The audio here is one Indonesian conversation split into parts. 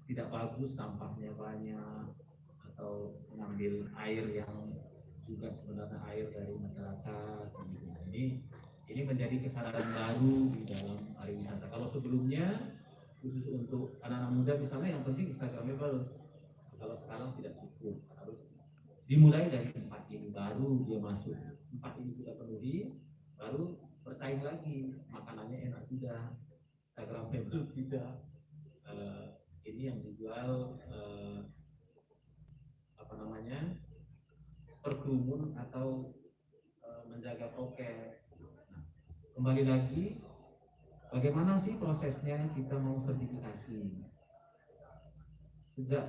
tidak bagus, sampahnya banyak, atau mengambil air yang juga sebenarnya air dari masyarakat. Nah, ini menjadi kesadaran baru di dalam pariwisata. Kalau sebelumnya khusus untuk anak-anak muda misalnya yang penting Instagramable, kalau sekarang tidak cukup, harus dimulai dari tempat ini, baru dia masuk. Tempat ini sudah penuhi, baru bersaing lagi, makanannya enak tidak, Instagramable tidak. Ini yang dijual berkerumun atau menjaga prokes. Nah, kembali lagi, bagaimana sih prosesnya kita mau sertifikasi? Sejak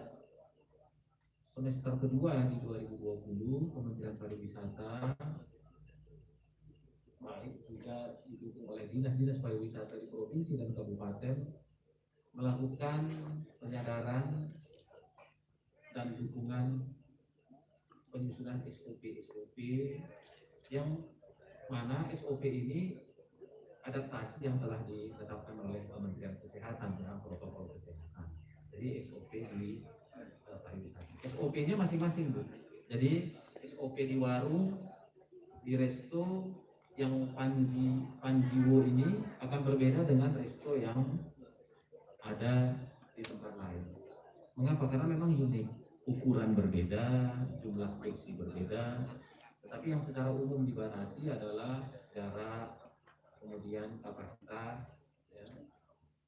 semester kedua di 2020, Kementerian Pariwisata baik juga didukung oleh dinas-dinas pariwisata di provinsi dan kabupaten melakukan penyadaran dan dukungan penyusunan SOP yang mana SOP ini adaptasi yang telah ditetapkan oleh Kementerian Kesehatan dengan protokol kesehatan. Jadi SOP di pariwisata. SOP-nya masing-masing, Bu. Jadi SOP di warung, di resto yang Panjiwo ini akan berbeda dengan resto yang ada di tempat lain. Mengapa? Karena memang unik. Ukuran berbeda, jumlah kursi berbeda, tetapi yang secara umum dibatasi adalah jarak, kemudian kapasitas, ya,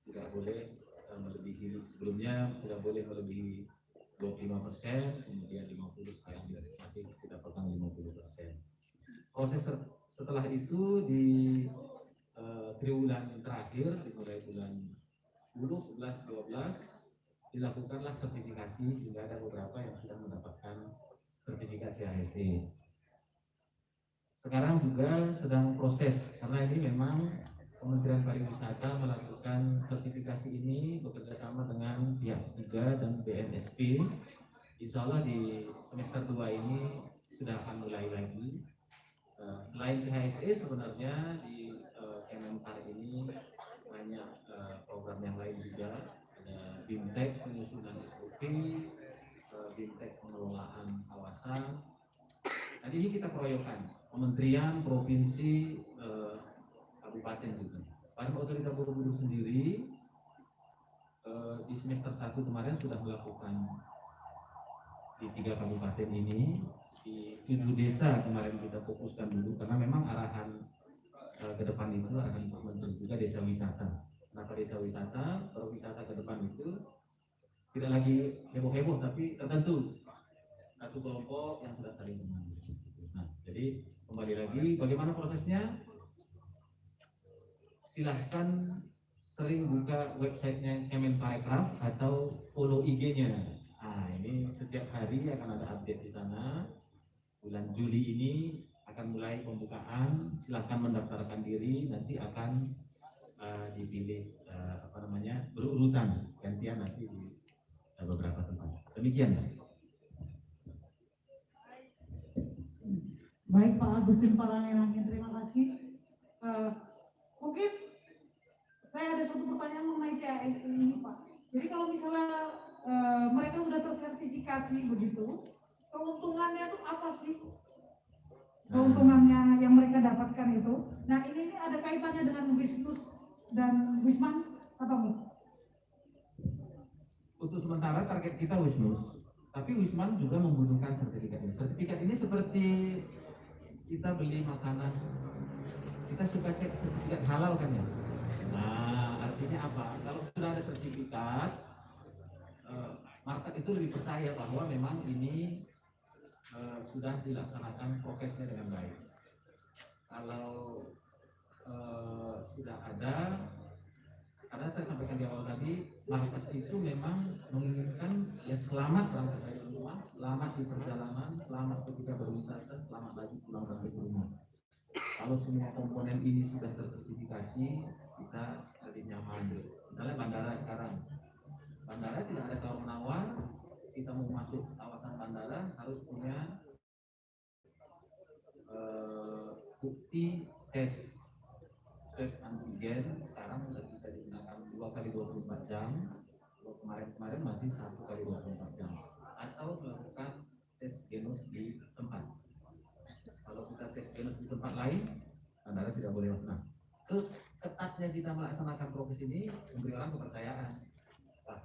tidak boleh melebihi, sebelumnya tidak boleh melebihi 25%, kemudian 50%, sekarang masih kita pegang 50%. Proses setelah itu di triwulan terakhir, dimulai bulan 10, 11, 12, dilakukanlah sertifikasi sehingga ada beberapa yang sudah mendapatkan sertifikasi ASE. Sekarang juga sedang proses karena ini memang Kementerian Pariwisata melakukan sertifikasi ini bekerjasama dengan pihak 3 dan BNSP. Insya Allah di semester 2 ini sudah akan mulai lagi. Selain CHSE sebenarnya di Kemenpar ini banyak program yang lain juga. Ada BIMTEK penyusunan SOP, BIMTEK pengelolaan kawasan. Tadi ini kita keroyokan kementerian, provinsi, kabupaten juga. Pada Otorita Borobudur sendiri di semester 1 kemarin sudah melakukan di 3 kabupaten ini, di 7 desa kemarin kita fokuskan dulu karena memang arahan ke depan itu arahan Pak Menteri juga desa wisata. Kenapa desa wisata? Wisata ke depan itu tidak lagi heboh-heboh, tapi tertentu satu kelompok yang sudah saling kenal. Nah, jadi kembali lagi, bagaimana prosesnya? Silahkan sering buka websitenya Kemenparekraf atau follow IG-nya. Nah, ini setiap hari akan ada update di sana. Bulan Juli ini akan mulai pembukaan. Silahkan mendaftarkan diri, nanti akan dipilih berurutan gantian nanti di beberapa tempat. Demikian, Pak. Baik, Pak Agustin Parangengin, terima kasih. Mungkin saya ada satu pertanyaan mengenai CASE ini, Pak. Jadi kalau misalnya mereka sudah tersertifikasi begitu, keuntungannya itu apa sih? Keuntungannya yang mereka dapatkan itu. Nah, ini ada kaitannya dengan Wisnus dan Wisman atau enggak? Untuk sementara target kita Wisnus, tapi Wisman juga membutuhkan sertifikat ini. Sertifikat ini seperti kita beli makanan, kita suka cek sertifikat halal kan ya. Nah, artinya apa? Kalau sudah ada sertifikat, market itu lebih percaya bahwa memang ini sudah dilaksanakan prokesnya dengan baik. Kalau sudah ada, karena saya sampaikan di awal tadi, market itu memang menginginkan ya selamat berangkat dari rumah, selamat di perjalanan, selamat ketika berwisata, selamat lagi pulang sampai ke rumah. Kalau semua komponen ini sudah tersertifikasi, kita lebih nyaman. Misalnya bandara sekarang, bandara tidak ada tawar menawar, kita mau masuk kawasan bandara harus punya bukti tes swab antigen. Sekarang sudah bisa digunakan 2 kali 24 jam, Kalau kemarin masih 1 kali 24 jam atau melakukan tes genus di tempat. Kalau kita tes genus di tempat lain, Anda tidak boleh. Nah, ketatnya kita melaksanakan prokes ini memberi orang kepercayaan. Wah,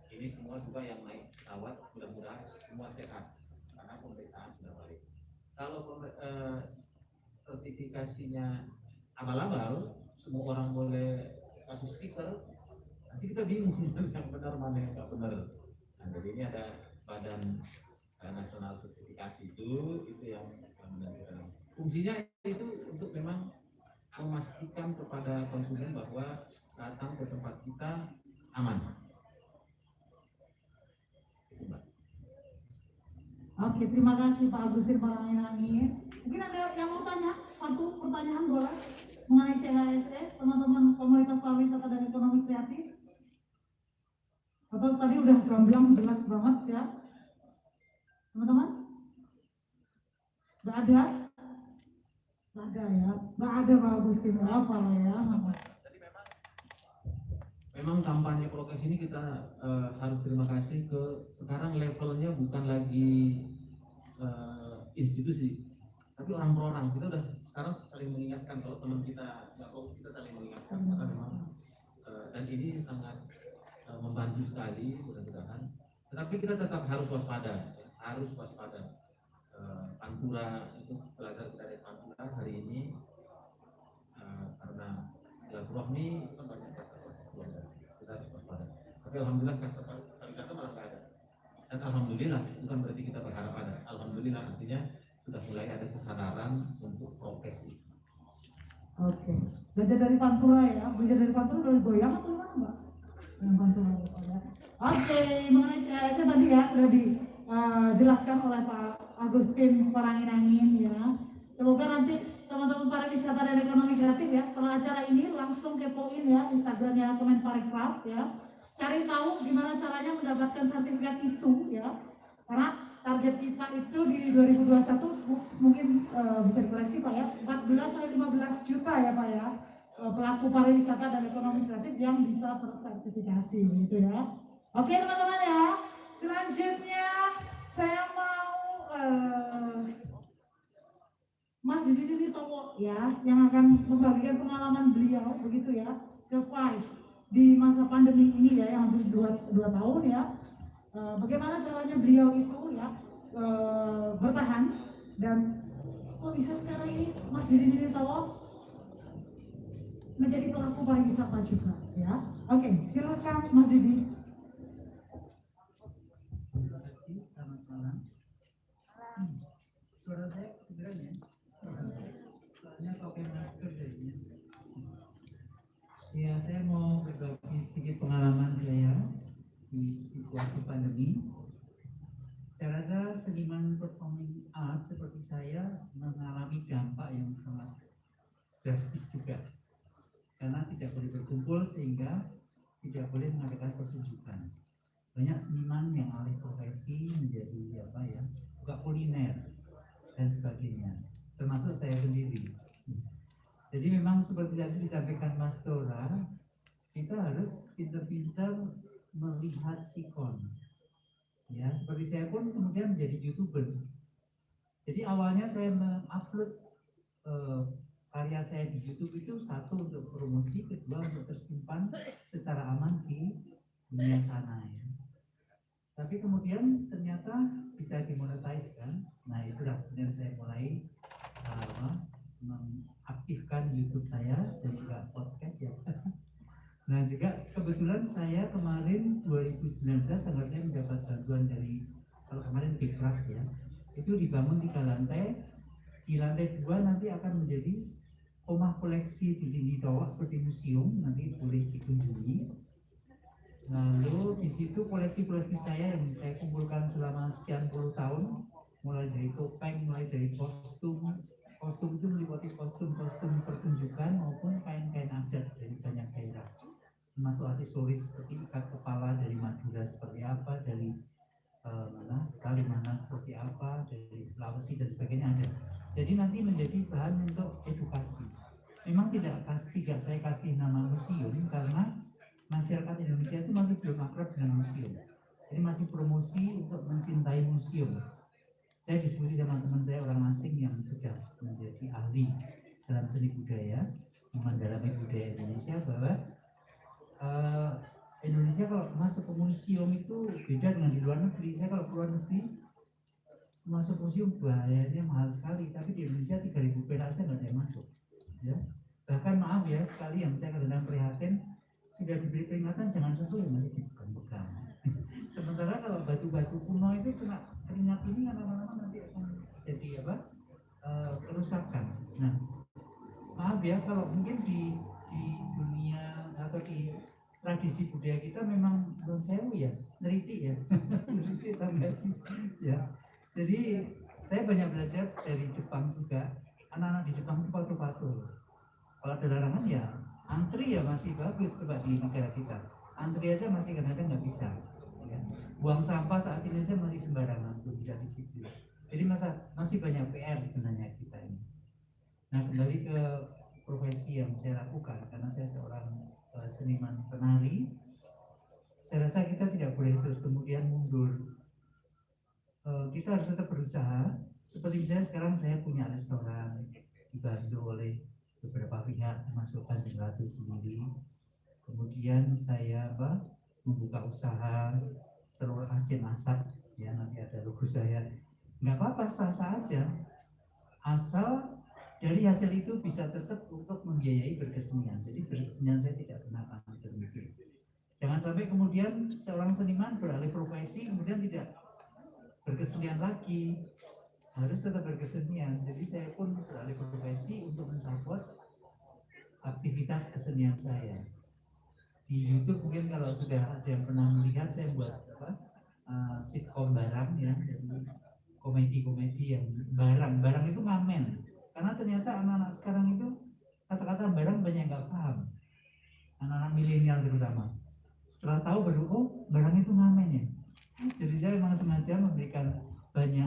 ini semua juga yang naik pesawat mudah-mudahan semua sehat karena pemeriksaan sudah balik. Kalau sertifikasinya abal-abal, semua orang boleh kasih stiker, nanti kita bingung yang benar mana yang nggak benar. Nah, jadi ini ada badan nasional sertifikasi itu yang benar. Fungsinya itu untuk memang memastikan kepada konsumen bahwa datang ke tempat kita aman. Oke, terima kasih Pak Agustin Parangin. Mungkin ada yang mau tanya? Satu pertanyaan boleh mengenai CHSE, teman-teman komunitas pariwisata dan ekonomi kreatif. Atau tadi udah gamblang jelas banget ya, teman-teman? Nggak ada? Nggak ada ya? Nggak ada Pak Agustin, apa ya? Memang kampanye prokes ini kita harus terima kasih ke sekarang levelnya bukan lagi institusi, tapi orang per orang. Kita udah sekarang saling mengingatkan, kalau teman kita nggak fokus kita saling mengingatkan karena memang dan ini sangat membantu sekali mudah-mudahan. Tetapi kita tetap harus waspada, harus waspada. Pantura itu belajar kita dari Pantura hari ini karena silaturahmi itu kan banyak keluarga. Kita harus waspada. Tapi alhamdulillah kata malah nggak ada. Dan alhamdulillah bukan berarti kita berharap ada. Alhamdulillah artinya sudah mulai ada kesadaran untuk prokes. Oke, belajar dari Pantura ya. Belajar dari Pantura dari goyang atau gimana Mbak? Yang Pantura ya. Oke, mengenai saya tadi ya sudah dijelaskan oleh Pak Agustin Parangin ya. Semoga nanti teman-teman pariwisata dan ekonomi kreatif ya setelah acara ini langsung kepoin ya Instagramnya Kemenparekraf ya. Cari tahu gimana caranya mendapatkan sertifikat itu ya. Karena target kita itu di 2021 mungkin bisa dikoreksi Pak ya, 14 sampai 15 juta ya Pak ya, pelaku pariwisata dan ekonomi kreatif yang bisa tersertifikasi gitu ya. Oke teman-teman ya, selanjutnya saya mau Mas Didi Towo ya, yang akan membagikan pengalaman beliau begitu ya, survive di masa pandemi ini ya, yang hampir 2 tahun ya. Bagaimana caranya beliau itu ya bertahan dan kok bisa sekarang ini Mas Didi Towo menjadi pelaku pariwisata juga ya. Oke, silakan Mas Didi. Terima kasih, selamat malam. Suara saya kedengaran ya? Soalnya pakai masker jadinya. Ya, saya mau berbagi sedikit pengalaman saya di situasi pandemi. Saya rasa seniman performing art seperti saya mengalami dampak yang sangat drastis juga, karena tidak boleh berkumpul sehingga tidak boleh mengadakan pertunjukan. Banyak seniman yang alih profesi menjadi buka kuliner dan sebagainya, termasuk saya sendiri. Jadi memang seperti tadi disampaikan Mas Tora, kita harus pintar-pintar melihat sikon. Ya, seperti saya pun kemudian menjadi YouTuber. Jadi awalnya saya mengupload karya saya di YouTube itu, satu untuk promosi, kedua untuk tersimpan secara aman di dunia sana ya. Tapi kemudian ternyata bisa dimonetize kan. Nah itulah kemudian saya mulai mengaktifkan YouTube saya dan juga podcast ya. Nah juga kebetulan saya kemarin 2019 tanggal saya mendapat bantuan dari, kalau kemarin Bekraf ya, itu dibangun 3 lantai. Di lantai 2 nanti akan menjadi rumah koleksi di Towo seperti museum, nanti boleh dikunjungi. Lalu di situ koleksi-koleksi saya yang saya kumpulkan selama sekian puluh tahun, mulai dari topeng, mulai dari kostum itu meliputi kostum pertunjukan maupun kain-kain adat dari banyak daerah, termasuk aksesoris seperti ikat kepala dari Madura seperti apa, dari Kalimantan seperti apa, dari Sulawesi dan sebagainya ada. Jadi nanti menjadi bahan untuk edukasi. Memang tidak saya kasih nama museum karena masyarakat Indonesia itu masih belum akrab dengan museum. Ini masih promosi untuk mencintai museum. Saya diskusi sama teman saya orang asing yang sudah menjadi ahli dalam seni budaya, mendalami budaya Indonesia, bahwa Indonesia kalau masuk ke museum itu beda dengan di luar negeri. Saya kalau ke luar negeri masuk museum bayarnya mahal sekali, tapi di Indonesia 3.000 perak aja nggak ada yang masuk. Ya. Bahkan maaf ya, sekali yang saya kadang-kadang prihatin, sudah diberi peringatan jangan sentuh ya masih dipegang-pegang. Sementara kalau batu-batu kuno itu kena keringat ini lama-lama nanti akan jadi kerusakan. Nah, maaf ya kalau mungkin di dunia atau di tradisi budaya kita memang non sewu ya, neriti ya, neriti tambah sih, ya. Jadi saya banyak belajar dari Jepang juga. Anak-anak di Jepang itu patuh-patuh. Kalau ada larangan ya antri ya masih bagus coba di negara kita. Antri aja masih kadang-kadang nggak bisa. Ya. Buang sampah saat ini aja masih sembarangan, belum bisa disiplin. Jadi masih banyak PR sebenarnya kita ini. Nah kembali ke profesi yang saya lakukan, karena saya seorang seniman penari, saya rasa kita tidak boleh terus kemudian mundur. Kita harus tetap berusaha. Seperti misalnya sekarang saya punya restoran dibantu oleh beberapa pihak termasuk Kanjeng Ratu sendiri. Kemudian saya membuka usaha telur asin masak, ya nanti ada logo saya. Nggak apa-apa, sah-sah aja, asal dari hasil itu bisa tetap untuk membiayai berkesenian. Jadi berkesenian saya tidak pernah berhenti. Jangan sampai kemudian seorang seniman beralih profesi kemudian tidak berkesenian lagi, harus tetap berkesenian. Jadi saya pun beralih profesi untuk mensupport aktivitas kesenian saya. Di YouTube mungkin kalau sudah ada yang pernah melihat, saya buat sitkom barang ya, jadi komedi-komedi yang barang itu ngamen. Karena ternyata anak-anak sekarang itu kata-kata barang banyak nggak paham, anak-anak milenial terutama. Setelah tahu baru barang itu ngamen ya. Jadi saya memang sengaja memberikan banyak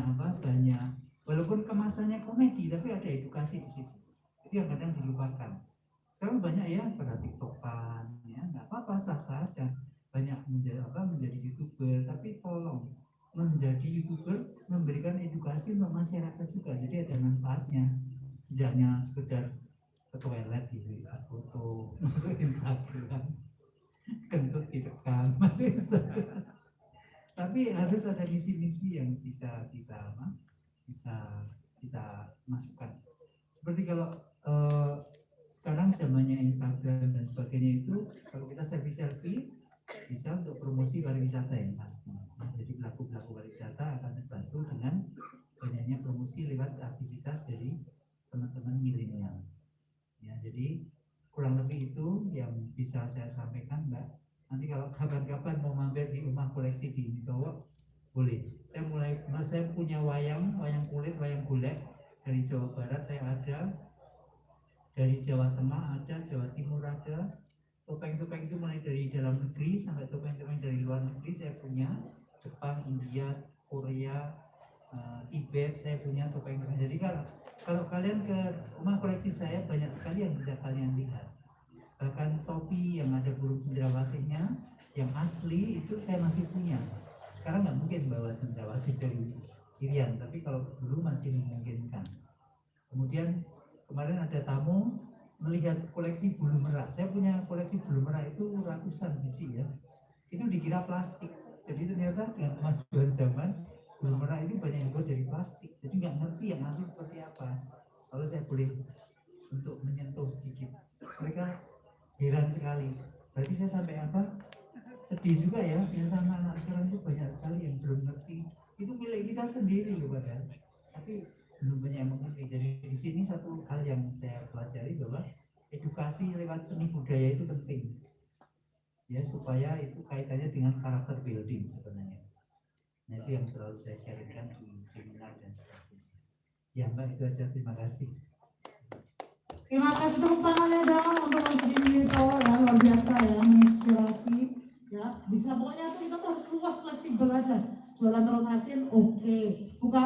walaupun kemasannya komedi tapi ada edukasi di situ. Itu yang kadang dilupakan. Sekarang banyak ya pada TikTokan, ya nggak apa-apa, sah-sah aja. Banyak menjadi YouTuber, tapi tolong menjadi YouTuber memberikan edukasi untuk masyarakat juga. Jadi ada manfaatnya. Tidak hanya sekedar ke toilet gitu, foto, masuk Instagram, kentut direkam, masuk Instagram. Tapi harus ada misi-misi yang bisa kita masukkan. Seperti kalau sekarang zamannya Instagram dan sebagainya itu, kalau kita selfie bisa untuk promosi pariwisata yang pasti. Nah, jadi pelaku-pelaku pariwisata akan terbantu dengan banyaknya promosi lewat aktivitas dari teman-teman milenial. Ya, jadi kurang lebih itu yang bisa saya sampaikan, Mbak. Nanti kalau kapan-kapan mau mampir di rumah koleksi di Indowo, boleh. Saya punya wayang kulit, wayang golek dari Jawa Barat saya ada, dari Jawa Tengah ada, Jawa Timur ada. Topeng-topeng itu mulai dari dalam negeri sampai topeng-topeng dari luar negeri saya punya. Jepang, India, Korea, Tibet saya punya topeng-topeng. Jadi kalau kalian ke rumah koleksi saya banyak sekali yang bisa kalian lihat. Bahkan topi yang ada burung cendrawasihnya yang asli itu saya masih punya. Sekarang nggak mungkin bawa cendrawasih dari Irian, tapi kalau dulu masih memungkinkan. Kemudian kemarin ada tamu melihat koleksi bulu merak. Saya punya koleksi bulu merak itu ratusan biji ya. Itu dikira plastik. Jadi ternyata dengan kemajuan zaman bulu merak itu banyak yang dibuat dari plastik. Jadi nggak ngerti yang nanti seperti apa. Kalau saya boleh untuk menyentuh sedikit, mereka heran sekali. Berarti saya sampai sedih juga ya. Ternyata anak-anak sekarang itu banyak sekali yang belum ngerti. Itu milik kita sendiri loh padahal. Tapi belum banyak yang mengerti. Jadi di sini satu hal yang saya pelajari bahwa edukasi lewat seni budaya itu penting. Ya supaya itu kaitannya dengan karakter building sebenarnya. Nah itu yang selalu saya sharingkan di seminar dan sebagainya. Ya Mbak, itu aja, terima kasih. Terima kasih, tepuk tangannya dong untuk Mas Dito ya, luar biasa ya, menginspirasi ya. Bisa pokoknya tuh kita tuh harus luas, fleksibel aja. Jualan telur asin oke, buka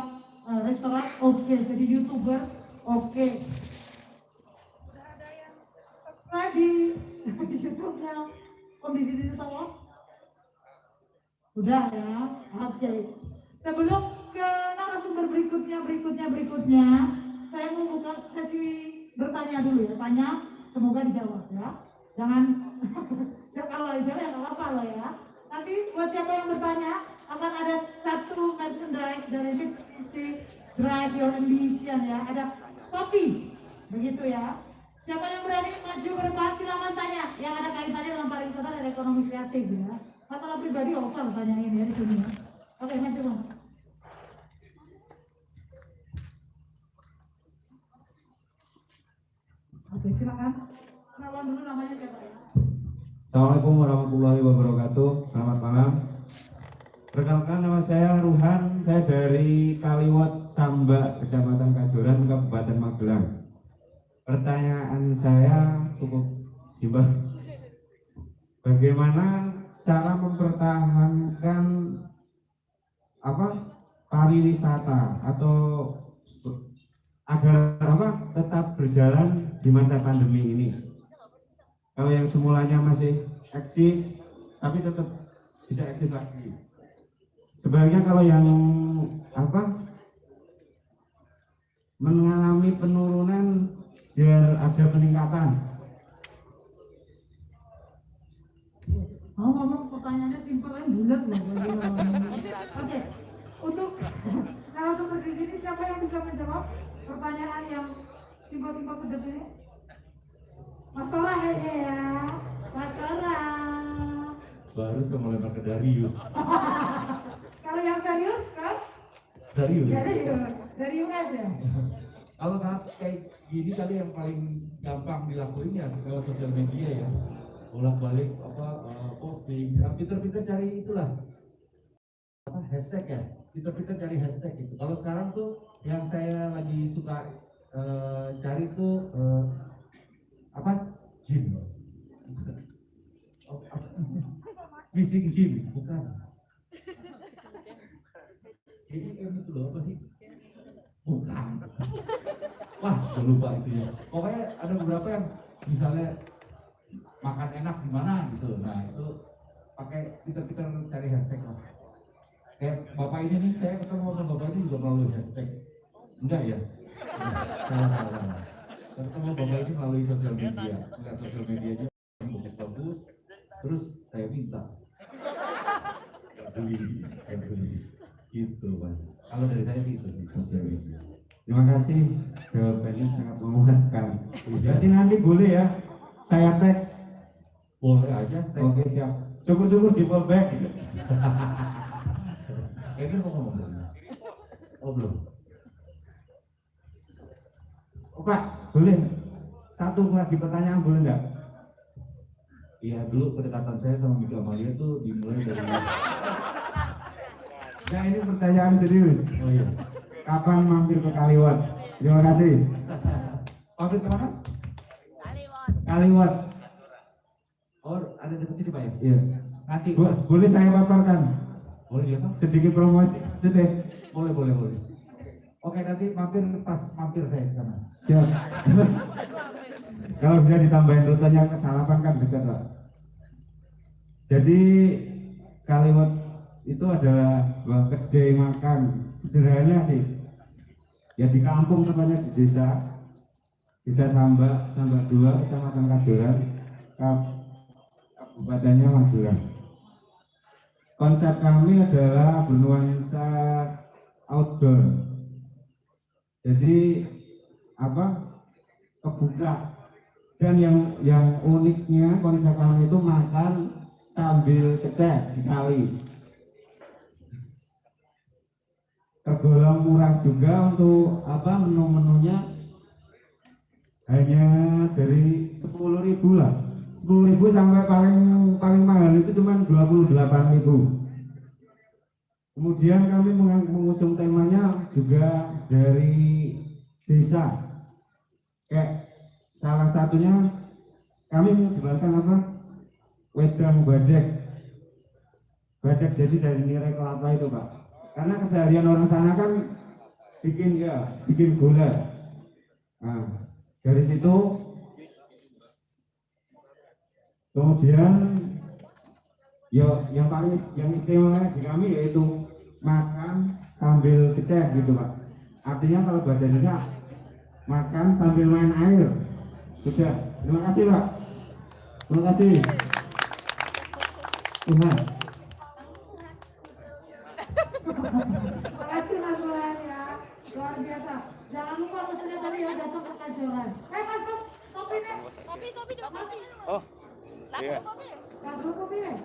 restoran oke, jadi YouTuber oke. Udah ada yang subscribe di YouTube-nya Kondisi ini tahu? Udah ya, oke. Sebelum ke narasumber berikutnya, saya mau buka sesi bertanya dulu ya, tanya, semoga dijawab ya. Jangan, kalau dijawab ya nggak apa-apa loh ya. Nanti buat siapa yang bertanya, akan ada satu merchandise dari Mitsubishi Drive Your Ambition ya, ada kopi, begitu ya. Siapa yang berani maju ke depan silakan tanya, yang ada kaitannya dengan pariwisata dan ekonomi kreatif ya. Masalah pribadi nggak usah tanyain ya di sini ya. Oke, maju Mas. Oke, silakan. Kenalan dulu namanya siapa ya? Assalamualaikum warahmatullahi wabarakatuh. Selamat malam. Perkenalkan, nama saya Ruhan. Saya dari Kaliwat Samba, Kecamatan Kajoran, Kabupaten Magelang. Pertanyaan saya cukup simpel. Bagaimana cara mempertahankan pariwisata atau agar tetap berjalan di masa pandemi ini? Kalau yang semulanya masih eksis, tapi tetap bisa eksis lagi. Sebaliknya kalau yang mengalami penurunan, biar ada peningkatan. Ngomong pertanyaannya simpel kan bulat loh. Oke, untuk narasumber di sini siapa yang bisa menjawab pertanyaan yang simpel-simpel sedap ini? Mas Tora kayaknya ya, Mas Tora. Baru saya melempar ke Darius. Kalau yang serius kan? Darius. Dari US ya. Kalau saat kayak gini tadi yang paling gampang dilakuin ya lewat sosial media ya, bolak-balik posting, pinter-pinter cari itulah hashtag ya, pinter-pinter cari hashtag gitu. Kalau sekarang tuh yang saya lagi suka cari tuh gym, missing gym, bukan? Ini itu loh apa sih? Bukan. Wah, gue lupa itu ya. Pokoknya ada beberapa yang misalnya makan enak di mana gitu. Nah, itu pakai pinter-pinter cari hashtag lah. Kayak bapak ini nih, saya ketemu sama bapak ini juga melalui hashtag. Enggak ya? Salah. Saya ketemu bapak ini melalui sosial media. Melihat sosial medianya yang bagus-bagus, terus saya minta. Beli. Gitu, Mas. Kalau dari saya sih itu sih sosial media. Terima kasih, jawabannya sangat memuaskan. Berarti nanti boleh ya, saya tag. Boleh aja. Oke, siap. Syukur-syukur di fallback. Kevin mau ngomong belum? Oh belum. Oh, Pak, boleh satu lagi pertanyaan, boleh enggak? Iya, dulu kedekatan saya sama Mika Amalia tuh dimulai dari Nah, ini pertanyaan serius. oh iya. Kapan mampir ke Kaliwat? Terima kasih. Mampir ke mana? Kaliwat. Oh, ada dekat sini Pak ya? Iya. Nanti pas. Boleh saya paparkan Boleh ya Pak? sedikit promosi sedih. Boleh. Oke, nanti mampir saya ke sana. Siap. Kalau bisa ditambahin rutenya ke Salapan kan dekat, Pak. Jadi Kaliwat itu adalah sebuah kedai makan sederhana sih. Ya di kampung, tepatnya di desa Samba 2, Kecamatan Kajoran, Kabupatennya Magelang. Konsep kami adalah bernuansa outdoor. Jadi kebuka, dan yang uniknya konsep kami itu makan sambil kecek di kali. Tergolong murah juga untuk menu-menunya, hanya dari 10.000 lah. 10.000 sampai paling mahal itu cuma 28.000. Kemudian kami mengusung temanya juga dari desa. Kayak salah satunya kami menjualkan wedang badek. Badek jadi dari nira kelapa itu, Pak. Karena keseharian orang sana kan bikin gula. Nah, dari situ kemudian yang istimewa di kami yaitu makan sambil kecek gitu Pak. Artinya kalau bahasa Indonesia makan sambil main air. Sudah. Terima kasih Pak. Terima kasih. Tuhan. Terima kasih Mas Tuhan ya, luar biasa. Jangan lupa pesannya tadi ya, datang ke Kajoran. Mas, kopi nih. Kopi dong, kopi. Oh, iya. Nggak perlu kopi nih?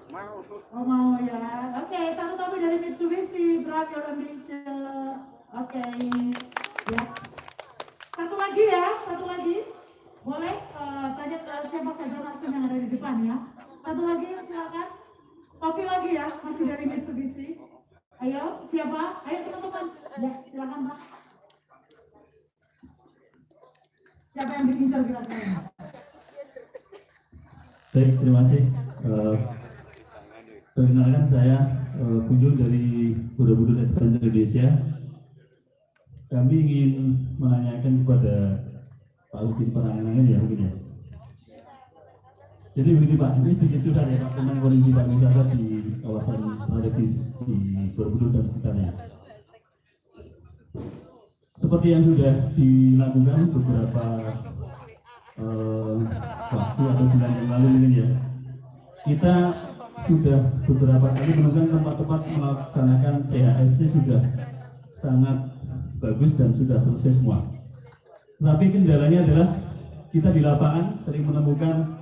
Mau. Oh mau ya. Oke, satu kopi dari Mitsubishi, drive your ambition. Oke, ya. Satu lagi. Boleh tanya ke siapa saja langsung yang ada di depan ya. Satu lagi silakan. Kopi lagi ya, masih dari Mitsubishi. Ayo, siapa? Ayo teman-teman. Ya, silakan Pak. Siapa yang diincar kira-kira? Baik, terima kasih. Perkenalkan saya Kunjung dari Borobudur Adventure Indonesia. Kami ingin menanyakan kepada Pak Udin Perangangan ya mungkin ya. Jadi begini Pak, ini sedikit curhat ya Pak tentang kondisi pariwisata di kawasan strategis di Borobudur dan sekitarnya. Seperti yang sudah dilakukan beberapa waktu atau bulan yang lalu mungkin ya, kita sudah beberapa kali menemukan tempat-tempat melaksanakan CHSC sudah sangat bagus dan sudah selesai semua. Tetapi kendalanya adalah kita di lapangan sering menemukan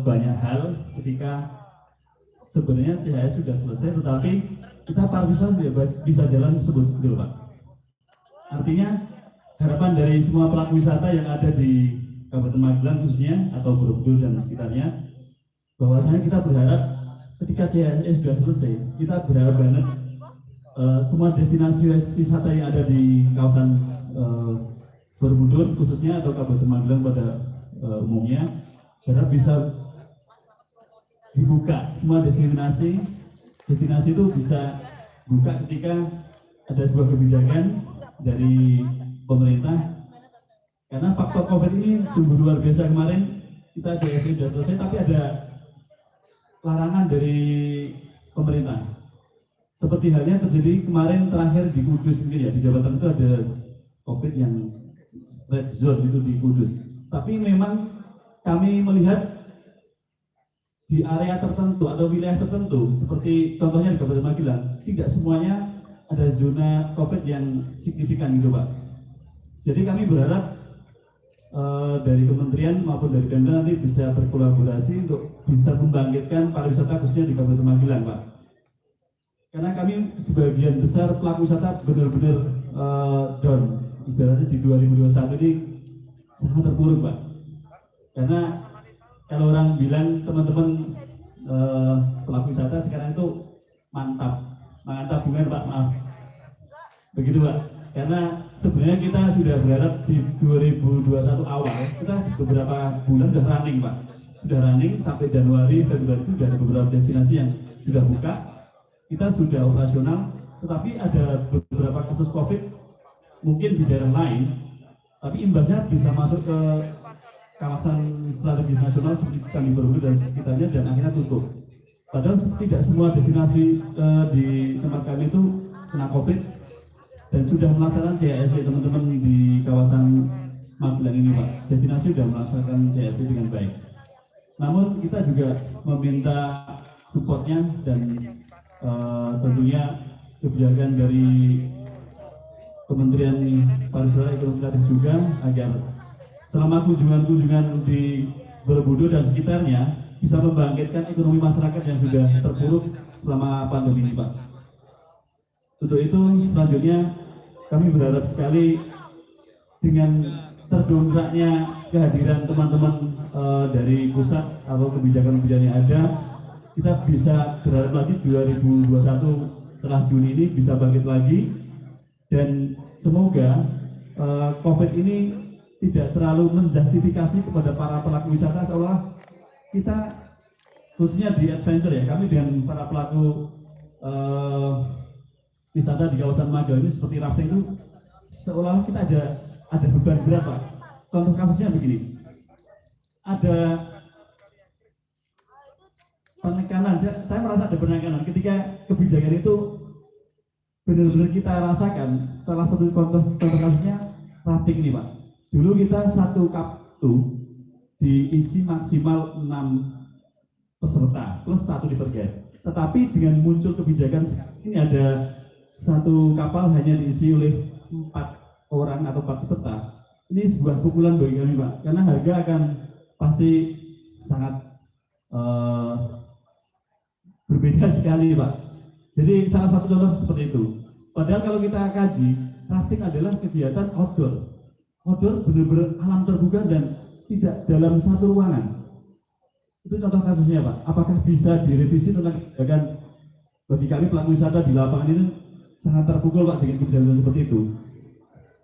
banyak hal ketika sebenarnya CHS sudah selesai, tetapi kita pariwisata tidak bisa jalan sebut gitu Pak. Artinya harapan dari semua pelaku wisata yang ada di Kabupaten Magelang khususnya atau Borobudur dan sekitarnya, bahwasanya kita berharap ketika CHS sudah selesai, kita berharap banget semua destinasi wisata yang ada di kawasan Borobudur khususnya atau Kabupaten Magelang pada umumnya, berharap bisa dibuka semua destinasi itu bisa buka ketika ada sebuah kebijakan dari pemerintah, karena faktor COVID ini sungguh luar biasa. Kemarin kita CHSC sudah selesai tapi ada larangan dari pemerintah, seperti halnya terjadi kemarin terakhir di Kudus mungkin ya, di Jawa Tengah itu ada COVID yang red zone itu di Kudus. Tapi memang kami melihat di area tertentu atau wilayah tertentu, seperti contohnya di Kabupaten Magelang, tidak semuanya ada zona COVID yang signifikan gitu Pak. Jadi kami berharap dari kementerian maupun dari Pemda nanti bisa berkolaborasi untuk bisa membangkitkan pariwisata khususnya di Kabupaten Magelang Pak. Karena kami sebagian besar pelaku wisata benar-benar down, ibaratnya di 2021 ini sangat terpuruk Pak. Karena kalau orang bilang teman-teman pelaku wisata sekarang itu mantap bukan Pak, maaf. Begitu Pak. Karena sebenarnya kita sudah berharap di 2021 awal, kita beberapa bulan sudah running Pak. Sudah running sampai Januari, Februari itu sudah ada beberapa destinasi yang sudah buka. Kita sudah operasional, tetapi ada beberapa kasus COVID mungkin di daerah lain, tapi imbasnya bisa masuk ke kawasan strategis nasional seperti Candi Borobudur dan sekitarnya dan akhirnya tutup. Padahal tidak semua destinasi di tempat kami itu kena COVID dan sudah melaksanakan CHSC teman-teman di kawasan Magelang ini Pak. Destinasi sudah melaksanakan CHSC dengan baik. Namun kita juga meminta supportnya dan tentunya kebijakan dari Kementerian Pariwisata Ekonomi Kreatif juga agar selama kunjungan-kunjungan di Borobudur dan sekitarnya bisa membangkitkan ekonomi masyarakat yang sudah terpuruk selama pandemi ini Pak. Untuk itu selanjutnya kami berharap sekali dengan terdongkraknya kehadiran teman-teman dari pusat atau kebijakan-kebijakan yang ada, kita bisa berharap lagi 2021 setelah Juni ini bisa bangkit lagi dan semoga COVID ini tidak terlalu menjustifikasi kepada para pelaku wisata seolah kita khususnya di adventure ya, kami dengan para pelaku wisata di kawasan Magelang ini seperti rafting itu seolah kita ada beban berat Pak. Contoh kasusnya begini, ada penekanan. Saya merasa ada penekanan ketika kebijakan itu benar-benar kita rasakan. Salah satu contoh kasusnya rafting ini Pak. Dulu kita satu kartu diisi maksimal 6 peserta plus 1 liver guide. Tetapi dengan muncul kebijakan ini ada satu kapal hanya diisi oleh 4 orang atau 4 peserta. Ini sebuah pukulan bagi kami Pak, karena harga akan pasti sangat berbeda sekali Pak. Jadi salah satu contoh seperti itu. Padahal kalau kita kaji, rafting adalah kegiatan outdoor. Outdoor benar-benar alam terbuka dan tidak dalam satu ruangan. Itu contoh kasusnya Pak. Apakah bisa direvisi tentang kebijakan? Bagi kami pelaku wisata di lapangan ini sangat terpukul Pak dengan kebijakan seperti itu.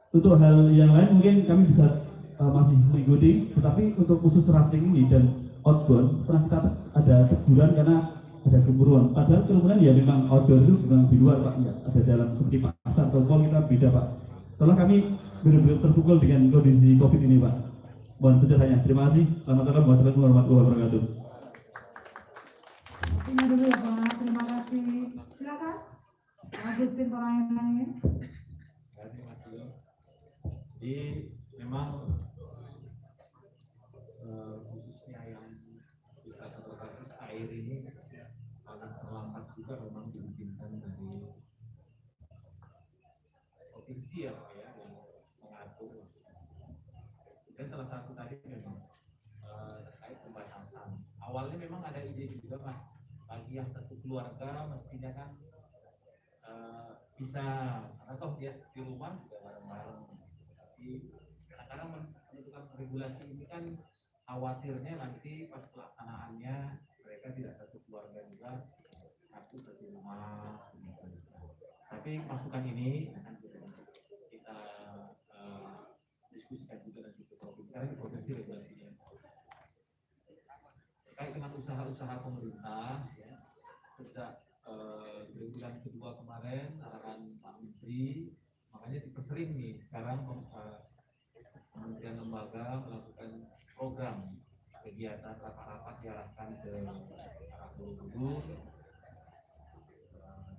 Untuk hal yang lain mungkin kami bisa masih mengikuti, tetapi untuk khusus rafting ini dan outbound pernah kita ada teguran karena ada kemuruan. Padahal kerumunan ya memang outdoor itu memang di luar Pak, ya ada dalam seperti pasar atau mall kita beda Pak. Soalnya kami benar-benar terpukul dengan kondisi COVID ini Pak. Mohon penjelasannya. Terima kasih. Selamat malam. Wassalamualaikum warahmatullahi wabarakatuh. Waktunya dulu ya Pak, terima kasih. Silakan. Agustin pertanyaannya. Terima kasih. Jadi memang khususnya yang wisata berbasis air ini agak terlambat juga memang diizinkan dari provinsi ya Pak ya yang mengatur. Dan salah satu tadi memang terkait pembatasan. Awalnya memang ada ide juga Mas, bagi yang satu keluarga mestinya kan bisa atau dia di rumah juga bareng-bareng. Tapi kadang-kadang menentukan regulasi ini kan khawatirnya nanti pas pelaksanaannya mereka tidak satu keluarga juga satu rumah. Tapi masukan ini akan kita diskusikan juga nanti ke provinsi. Sekarang di provinsi regulasinya terkait dengan usaha-usaha pemerintah ya, sejak di bulan kedua kemarin arahan Pak Menteri, makanya dipersering nih sekarang kementerian lembaga melakukan program kegiatan rapat-rapat diarahkan ke arah Borobudur.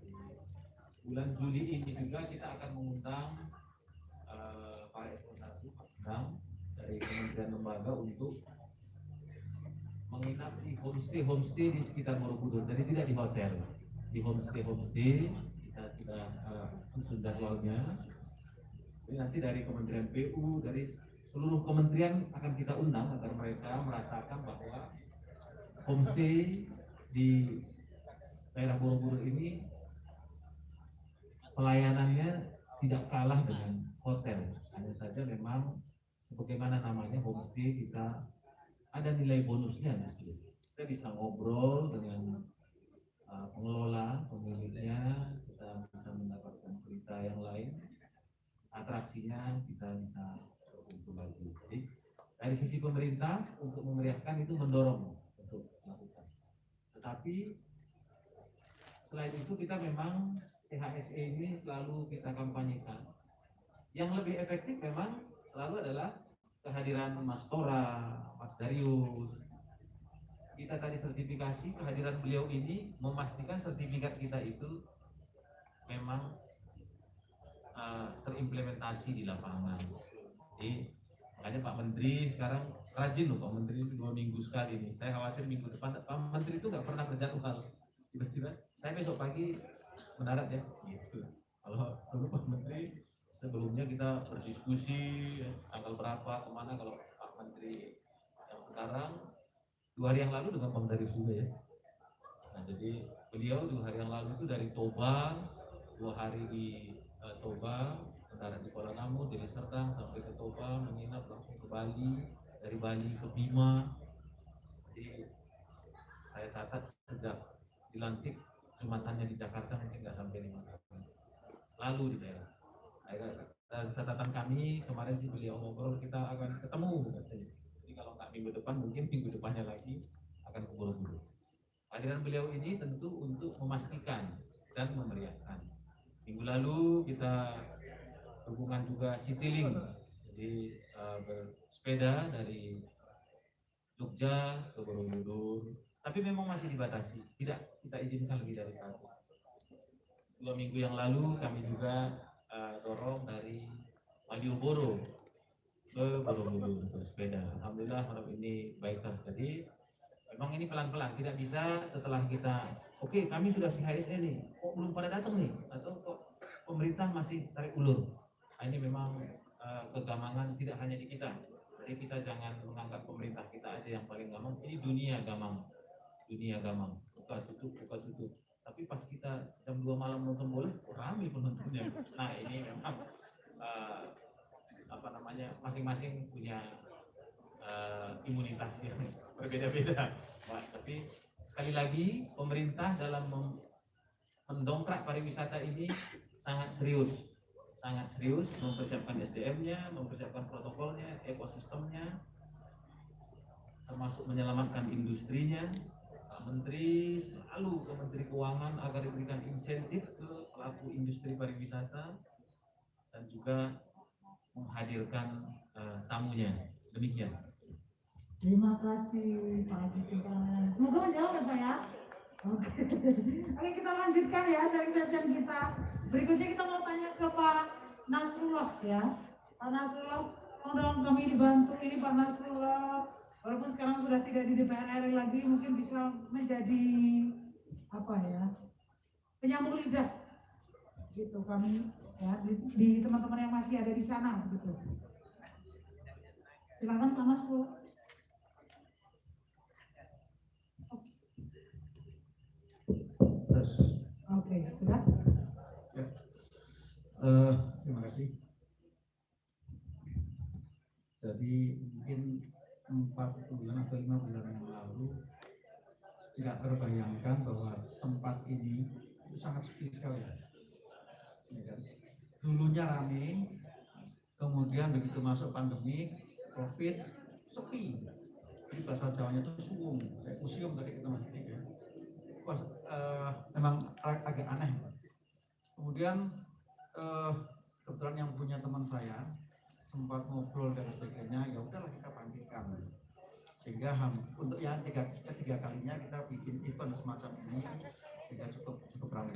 Di bulan Juli ini juga kita akan mengundang Pak Esko 1 Pak Bang dari kementerian lembaga untuk menginap di homestay di sekitar Borobudur, jadi tidak di hotel, di homestay kita sudah susun jadwalnya. Jadi nanti dari Kementerian PU, dari seluruh kementerian akan kita undang agar mereka merasakan bahwa homestay di daerah Borobudur ini pelayanannya tidak kalah dengan hotel. Hanya saja memang sebagaimana namanya homestay kita ada nilai bonusnya. Kita bisa ngobrol dengan pengelola, pemiliknya, kita bisa mendapatkan berita yang lain, atraksinya kita bisa berkumpul lagi. Jadi dari sisi pemerintah untuk memeriahkan itu mendorong untuk melakukan. Tetapi selain itu kita memang CHSE ini selalu kita kampanyekan. Yang lebih efektif memang selalu adalah kehadiran Mas Tora, Mas Darius. Kita tadi sertifikasi, kehadiran beliau ini memastikan sertifikat kita itu memang terimplementasi di lapangan. Jadi makanya Pak Menteri sekarang rajin loh, Pak Menteri 2 minggu sekali nih. Saya khawatir minggu depan Pak Menteri itu nggak pernah berjadwal. Tiba-tiba saya besok pagi mendarat ya, gitu. Kalau dulu Pak Menteri sebelumnya kita berdiskusi tanggal berapa kemana. Kalau Pak Menteri yang sekarang 2 hari yang lalu dengan Bang Darius juga ya. Nah jadi beliau 2 hari yang lalu itu dari Toba, 2 hari di Toba, mendarat di Kuala Namu, dari Serdang sampai ke Toba, menginap langsung ke Bali, dari Bali ke Bima. Jadi saya catat sejak dilantik Jumatannya di Jakarta mungkin nggak sampai 5 kali, lalu di daerah. Dan catatan kami kemarin sih beliau ngobrol kita akan ketemu katanya. Jadi kalau nggak minggu depan mungkin minggu depannya lagi akan ke Borobudur. Kehadiran beliau ini tentu untuk memastikan dan memeriahkan. Minggu lalu kita hubungan juga Citylink, jadi bersepeda dari Jogja ke Borobudur. Tapi memang masih dibatasi, tidak kita izinkan lebih dari 100. 2 minggu yang lalu kami juga dorong dari Malioboro ke Borobudur bersepeda. Alhamdulillah malam ini baiklah. Jadi memang ini pelan-pelan, tidak bisa setelah kita oke, kami sudah CHSE nih, kok belum pada datang nih, atau kok pemerintah masih tarik ulur. Nah, ini memang kegamangan tidak hanya di kita. Jadi kita jangan menganggap pemerintah kita aja yang paling gamang. Ini dunia gamang, buka tutup. Tapi pas kita jam 2 malam nonton bola, ramai penontonnya. Nah ini memang masing-masing punya imunitas yang berbeda-beda. Nah, tapi sekali lagi pemerintah dalam mendongkrak pariwisata ini sangat serius mempersiapkan SDM-nya, mempersiapkan protokolnya, ekosistemnya, termasuk menyelamatkan industrinya. Pak Menteri selalu ke Menteri Keuangan agar diberikan insentif ke pelaku industri pariwisata dan juga menghadirkan tamunya. Demikian. Terima kasih Pak Haji. Semoga menjawab ya Pak ya. Oke, kita lanjutkan ya sharing session kita. Berikutnya kita mau tanya ke Pak Nasrullah ya. Pak Nasrullah, mohon kami dibantu ini Pak Nasrullah. Walaupun sekarang sudah tidak di DPR RI lagi, mungkin bisa menjadi apa ya, penyambung lidah gitu kami ya di teman-teman yang masih ada di sana gitu. Silakan Pak Nasrullah. Oke, sudah. Ya. Terima kasih. Jadi mungkin 4 bulan atau 5 bulan yang lalu tidak terbayangkan bahwa tempat ini itu sangat sepi sekali. Ya kan? Dulunya rame, kemudian begitu masuk pandemi COVID sepi. Jadi bahasa Jawanya itu suwung, kayak museum tadi kita masih ya. Memang agak aneh. Kemudian kebetulan yang punya teman saya sempat ngobrol dan sebagainya, ya udahlah kita bangkitkan. Sehingga untuk yang ketiga kalinya kita bikin event semacam ini sehingga cukup ramai.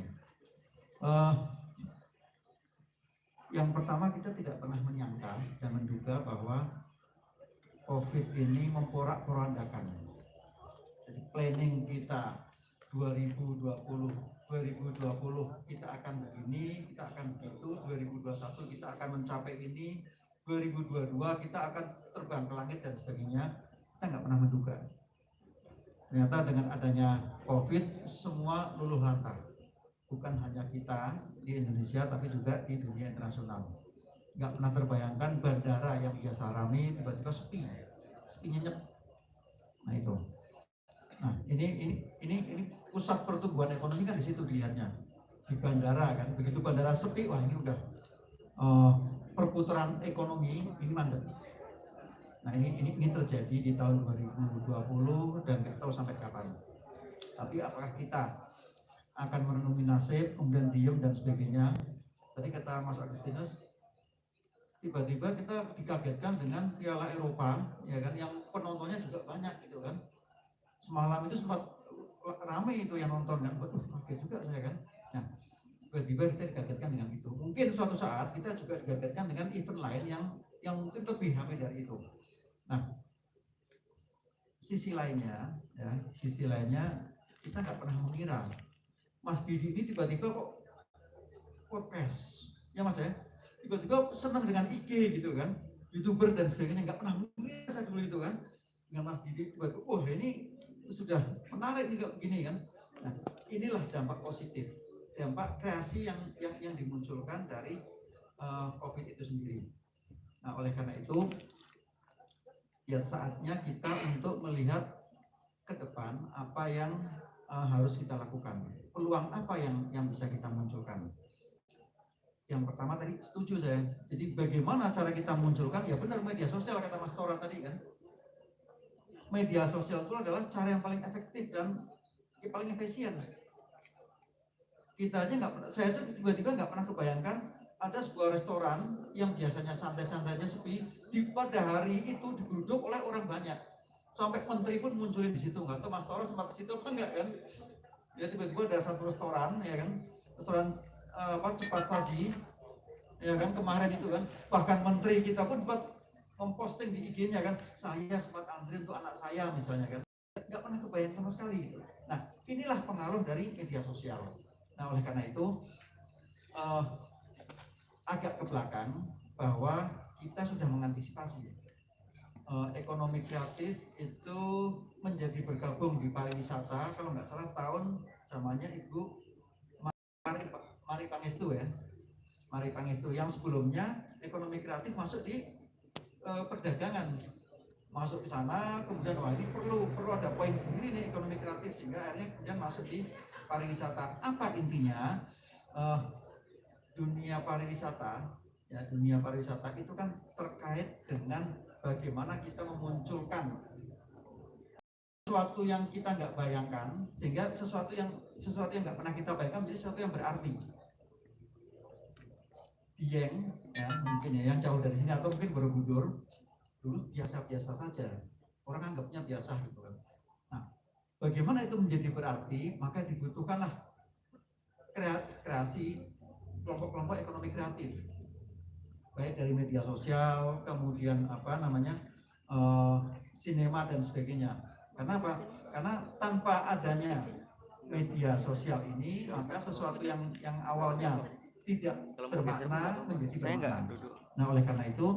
Yang pertama, kita tidak pernah menyangka dan menduga bahwa COVID ini memporak-porandakan. Jadi planning kita 2020 kita akan begini, kita akan begitu, 2021 kita akan mencapai ini, 2022 kita akan terbang ke langit dan sebagainya. Kita nggak pernah menduga. Ternyata dengan adanya COVID semua luluh lantak. Bukan hanya kita di Indonesia tapi juga di dunia internasional. Nggak pernah terbayangkan bandara yang biasa ramai tiba-tiba sepi nyenyet. Nah itu. Nah ini pusat pertumbuhan ekonomi kan di situ dilihatnya, di bandara kan. Begitu bandara sepi, wah ini udah perputaran ekonomi ini mandek. Nah ini terjadi di tahun 2020 dan nggak tahu sampai kapan. Tapi apakah kita akan merenungi nasib, kemudian diem dan sebagainya? Tadi kata Mas Agustinus, tiba-tiba kita dikagetkan dengan Piala Eropa, ya kan, yang penontonnya juga banyak gitu kan. Semalam itu sempat ramai itu yang nonton kan, kaget juga saya kan. Nah, tiba-tiba kita dikagetkan dengan itu. Mungkin suatu saat kita juga dikagetkan dengan event lain yang mungkin lebih ramai dari itu. Nah, sisi lainnya kita nggak pernah mengira Mas Didi ini tiba-tiba kok podcast, ya Mas ya, tiba-tiba senang dengan IG gitu kan, YouTuber dan sebagainya, nggak pernah mengira saya dulu itu kan. Dengan Mas Didi tiba-tiba, wah ini sudah menarik nih kayak gini kan. Nah, inilah dampak positif, dampak kreasi yang dimunculkan dari COVID itu sendiri. Nah, oleh karena itu ya saatnya kita untuk melihat ke depan apa yang harus kita lakukan, peluang apa yang bisa kita munculkan. Yang pertama tadi setuju saya, jadi bagaimana cara kita munculkan, ya benar media sosial kata Mas Tora tadi kan. Media sosial itu adalah cara yang paling efektif dan paling efisien. Kita aja saya tuh tiba-tiba nggak pernah kebayangkan ada sebuah restoran yang biasanya santai-santainya sepi, pada hari itu digeruduk oleh orang banyak. sampai menteri pun munculin di situ. Nggak tahu Mas Toro sempat ke situ apa enggak kan? Ya tiba-tiba ada satu restoran, ya kan, restoran cepat saji, ya kan, kemarin itu kan, bahkan menteri kita pun sempat memposting di IG-nya kan, saya sempat antri untuk anak saya misalnya kan, nggak pernah kebayang sama sekali. Nah, inilah pengaruh dari media sosial. Nah, oleh karena itu agak ke belakang bahwa kita sudah mengantisipasi ekonomi kreatif itu menjadi bergabung di pariwisata. Kalau nggak salah tahun zamannya Ibu Mari Pangestu ya, Mari Pangestu, yang sebelumnya ekonomi kreatif masuk di perdagangan, masuk ke sana, kemudian wah ini perlu ada poin sendiri nih ekonomi kreatif, sehingga akhirnya kemudian masuk di pariwisata. Apa intinya? Dunia pariwisata, ya, dunia pariwisata itu kan terkait dengan bagaimana kita memunculkan sesuatu yang kita nggak bayangkan, sehingga sesuatu yang nggak pernah kita bayangkan menjadi sesuatu yang berarti. Dieng, ya mungkin ya, yang jauh dari sini atau mungkin Borobudur dulu biasa-biasa saja, orang anggapnya biasa gitu kan. Nah, bagaimana itu menjadi berarti? Maka dibutuhkanlah kreasi kelompok-kelompok ekonomi kreatif, baik dari media sosial, kemudian sinema dan sebagainya. Karena apa? Karena tanpa adanya media sosial ini, maka sesuatu yang awalnya tidak bermakna menjadi bermakna. Nah, oleh karena itu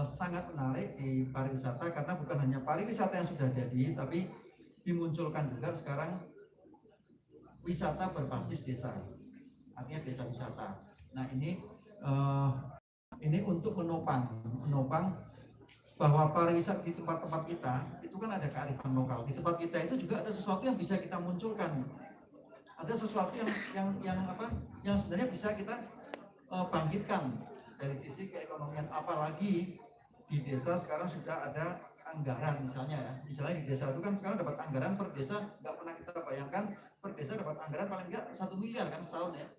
sangat menarik di pariwisata, karena bukan hanya pariwisata yang sudah jadi, tapi dimunculkan juga sekarang wisata berbasis desa, artinya desa wisata. Nah, ini untuk menopang bahwa pariwisata di tempat-tempat kita itu kan ada kearifan lokal. Di tempat kita itu juga ada sesuatu yang bisa kita munculkan, ada sesuatu yang sebenarnya bisa kita bangkitkan dari sisi keekonomian. Apalagi di desa sekarang sudah ada anggaran, misalnya di desa itu kan sekarang dapat anggaran per desa, nggak pernah kita bayangkan per desa dapat anggaran paling nggak 1 miliar kan setahun ya,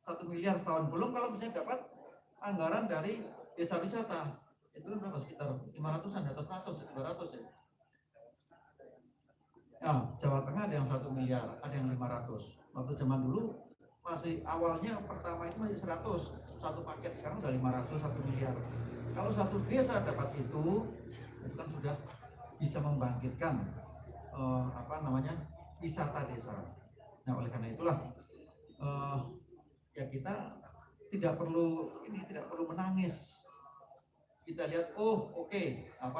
1 miliar setahun. Belum kalau misalnya dapat anggaran dari desa wisata, itu berapa, sekitar 500-an atau 200 ya. Ya, Jawa Tengah ada yang 1 miliar, ada yang 500. Waktu zaman dulu masih awalnya pertama itu masih 100 satu paket, sekarang udah 500 1 miliar. Kalau satu desa dapat itu kan sudah bisa membangkitkan wisata desa. Nah, oleh karena itulah ya kita tidak perlu menangis. Kita lihat,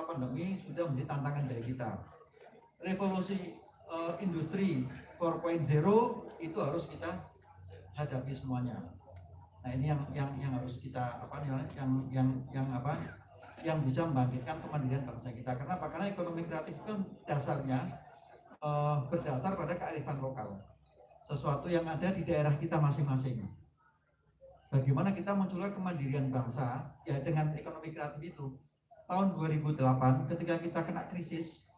pandemi sudah menjadi tantangan dari kita. Revolusi industri 4.0 itu harus kita hadapi semuanya. Nah, ini yang harus kita yang bisa membangkitkan kemandirian bangsa kita. Kenapa? Karena ekonomi kreatif itu kan dasarnya berdasar pada kearifan lokal, sesuatu yang ada di daerah kita masing-masing. Bagaimana kita munculkan kemandirian bangsa ya dengan ekonomi kreatif itu. Tahun 2008 ketika kita kena krisis,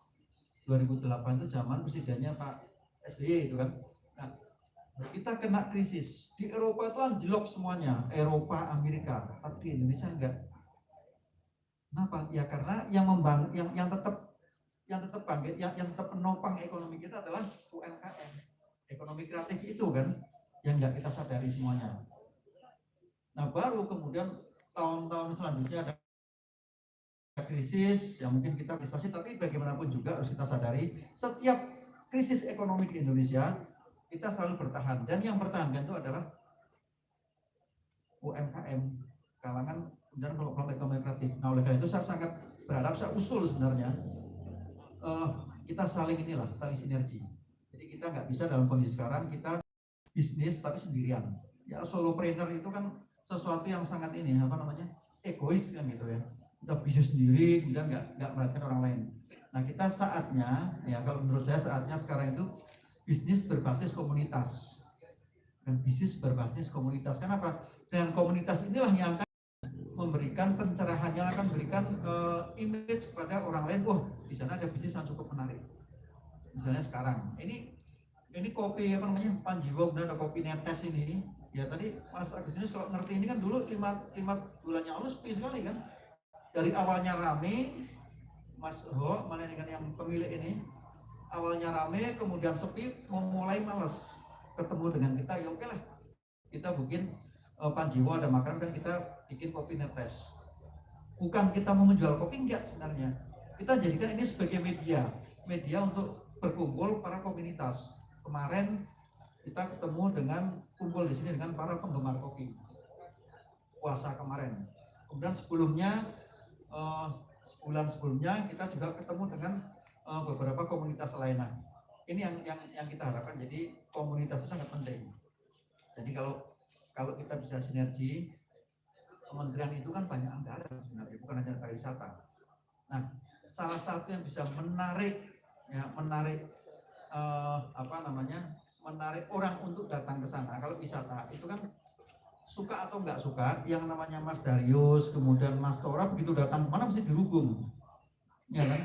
2008 itu zaman presidennya Pak SBY itu kan. Nah, kita kena krisis di Eropa itu anjlok semuanya, Eropa, Amerika, tapi di Indonesia enggak. Kenapa? Ya karena yang tetap bangkit, yang tetap menopang ekonomi kita adalah UMKM, ekonomi kreatif itu kan, yang enggak kita sadari semuanya. Nah, baru kemudian tahun-tahun selanjutnya ada krisis yang mungkin kita antisipasi, tapi bagaimanapun juga harus kita sadari setiap krisis ekonomi di Indonesia kita selalu bertahan, dan yang bertahankan itu adalah UMKM, kalangan dan kelompok ekonomi kreatif. Nah, oleh karena itu saya sangat berharap, saya usul sebenarnya kita saling sinergi. Jadi kita nggak bisa dalam kondisi sekarang kita bisnis tapi sendirian. Ya, solopreneur itu kan sesuatu yang sangat egois kan gitu ya. Kita bisnis sendiri, kemudian nggak merhatiin orang lain. Nah, kita saatnya, ya kalau menurut saya saatnya sekarang itu bisnis berbasis komunitas. Dan bisnis berbasis komunitas. Kenapa? Dengan komunitas inilah yang akan memberikan pencerahan, yang akan memberikan image kepada orang lain. Wah, di sana ada bisnis yang cukup menarik. Misalnya sekarang, ini kopi Panjiwo, kemudian ada kopi Netes ini. Ya tadi Mas Agustinus kalau ngerti ini kan dulu 5 bulan yang lalu sepi sekali kan. Dari awalnya rame, Mas Ho, mana dengan yang pemilik ini, awalnya rame, kemudian sepi, mau mulai males ketemu dengan kita, ya oke lah, kita bikin Panjiwa ada makanan dan kita bikin kopi netes. Bukan kita mau menjual kopi, enggak sebenarnya. Kita jadikan ini sebagai media untuk berkumpul para komunitas. Kemarin kita ketemu dengan kumpul di sini dengan para penggemar kopi puasa kemarin. Kemudian sebelumnya sebulan sebelumnya kita juga ketemu dengan beberapa komunitas lainnya. Ini yang kita harapkan. Jadi komunitas itu sangat penting. Jadi kalau kita bisa sinergi, kementerian itu kan banyak anggaran sebenarnya, bukan hanya pariwisata. Nah, salah satu yang bisa menarik menarik orang untuk datang ke sana. Kalau wisata itu kan suka atau nggak suka, yang namanya Mas Darius, kemudian Mas Tora begitu datang mana mesti dirubung, ya kan?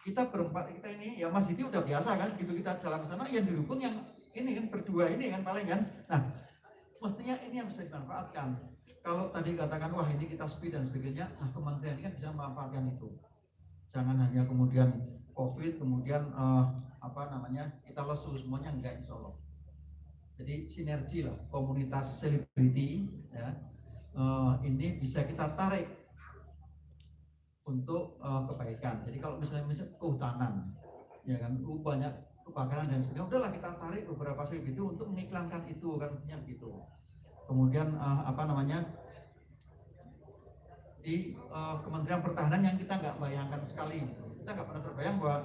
Kita berempat kita ini, ya Mas Diti udah biasa kan, gitu kita jalan ke sana, yang dirubung yang ini kan berdua ini kan paling kan. Nah, mestinya ini yang bisa dimanfaatkan. Kalau tadi katakan wah ini kita sepi dan sebagainya, nah kementerian ini kan bisa memanfaatkan itu. Jangan hanya kemudian COVID, kemudian kita lesu semuanya, enggak, insya Allah. Jadi sinergi lah, komunitas selebriti ya, ini bisa kita tarik untuk kebaikan. Jadi kalau misalnya kehutanan, ya kan, banyak kebakaran dan sebagainya, udahlah kita tarik beberapa selebriti untuk mengiklankan itu kan, mestinya begitu. Kemudian di Kementerian Pertahanan yang kita nggak bayangkan sekali, kita nggak pernah terbayang bahwa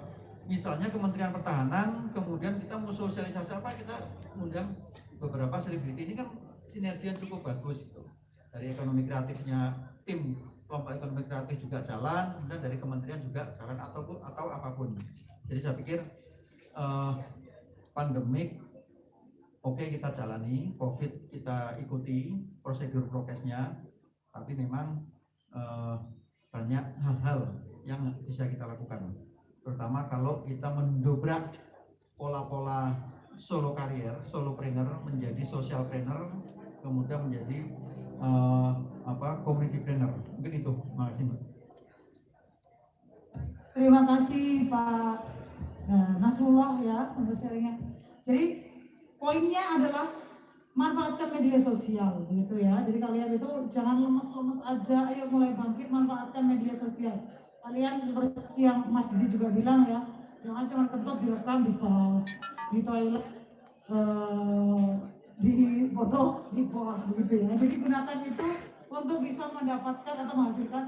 misalnya Kementerian Pertahanan, kemudian kita mau sosialisasi apa, kita mengundang beberapa selebriti. Ini kan sinergi yang cukup bagus itu. Dari ekonomi kreatifnya, tim kelompok ekonomi kreatif juga jalan, kemudian dari kementerian juga jalan atau apapun. Jadi saya pikir pandemik oke, kita jalani, COVID kita ikuti prosedur prokesnya, tapi memang banyak hal-hal yang bisa kita lakukan. Terutama kalau kita mendobrak pola-pola solo karier, solopreneur menjadi social trainer, kemudian menjadi community trainer. Mungkin itu. Makasih, Mbak. Terima kasih Pak Nasrullah ya untuk sharingnya. Jadi poinnya adalah manfaatkan media sosial gitu ya. Jadi kalian itu jangan lemes-lemes aja, ayo mulai bangkit, manfaatkan media sosial. Kalian seperti yang Mas Didi juga bilang ya, jangan cuma kentut direkam di pos, di toilet, di foto, di pos begitu ya. Jadi gunakan itu untuk bisa mendapatkan atau menghasilkan